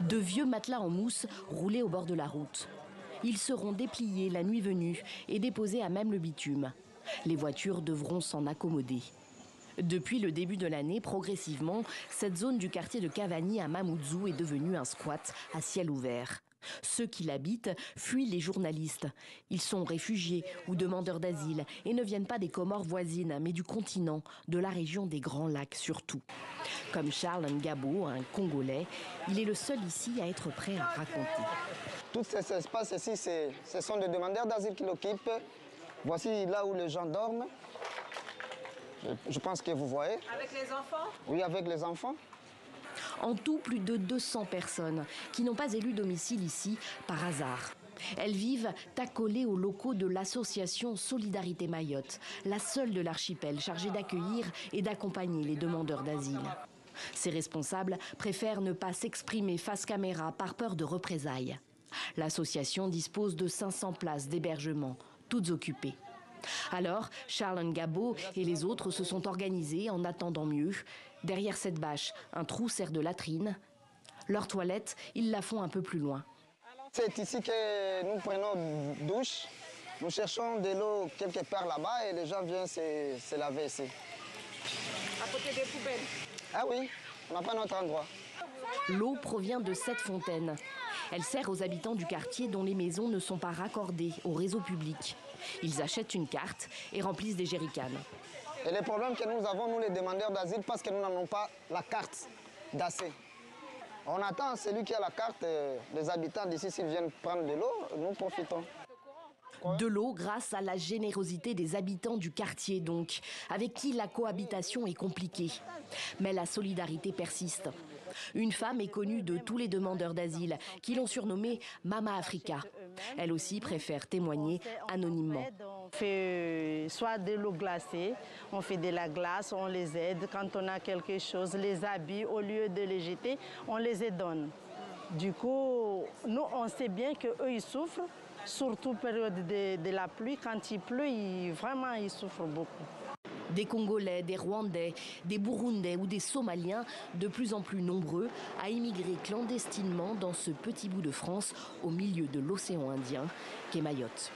De vieux matelas en mousse roulés au bord de la route. Ils seront dépliés la nuit venue et déposés à même le bitume. Les voitures devront s'en accommoder. Depuis le début de l'année, progressivement, cette zone du quartier de Cavani à Mamoudzou est devenue un squat à ciel ouvert. Ceux qui l'habitent fuient les journalistes. Ils sont réfugiés ou demandeurs d'asile et ne viennent pas des Comores voisines, mais du continent, de la région des Grands Lacs surtout. Comme Charles Ngabo, un Congolais, il est le seul ici à être prêt à raconter. Tout cet espace ici, ce sont des demandeurs d'asile qui l'occupent. Voici là où les gens dorment. Je pense que vous voyez. Avec les enfants? Oui, avec les enfants. En tout, plus de 200 personnes qui n'ont pas élu domicile ici par hasard. Elles vivent accolées aux locaux de l'association Solidarité Mayotte, la seule de l'archipel chargée d'accueillir et d'accompagner les demandeurs d'asile. Ses responsables préfèrent ne pas s'exprimer face caméra par peur de représailles. L'association dispose de 500 places d'hébergement, toutes occupées. Alors, Charles Ngabo et les autres se sont organisés en attendant mieux. Derrière cette bâche, un trou sert de latrine. Leur toilette, ils la font un peu plus loin. C'est ici que nous prenons douche. Nous cherchons de l'eau quelque part là-bas et les gens viennent se laver ici. À côté des poubelles? Ah oui, on n'a pas notre endroit. L'eau provient de cette fontaine. Elle sert aux habitants du quartier dont les maisons ne sont pas raccordées au réseau public. Ils achètent une carte et remplissent des jerrycans. Et le problème que nous avons, nous les demandeurs d'asile, parce que nous n'en avons pas la carte d'accès. On attend celui qui a la carte, les habitants d'ici, s'ils viennent prendre de l'eau, nous profitons. De l'eau grâce à la générosité des habitants du quartier donc, avec qui la cohabitation est compliquée. Mais la solidarité persiste. Une femme est connue de tous les demandeurs d'asile qui l'ont surnommée Mama Africa. Elle aussi préfère témoigner anonymement. On fait soit de l'eau glacée, on fait de la glace, on les aide. Quand on a quelque chose, les habits, au lieu de les jeter, on les donne. Du coup, nous, on sait bien qu'eux, ils souffrent. Surtout période de la pluie, quand il pleut, vraiment, ils souffrent beaucoup. Des Congolais, des Rwandais, des Burundais ou des Somaliens, de plus en plus nombreux, à immigrer clandestinement dans ce petit bout de France au milieu de l'océan Indien qu'est Mayotte.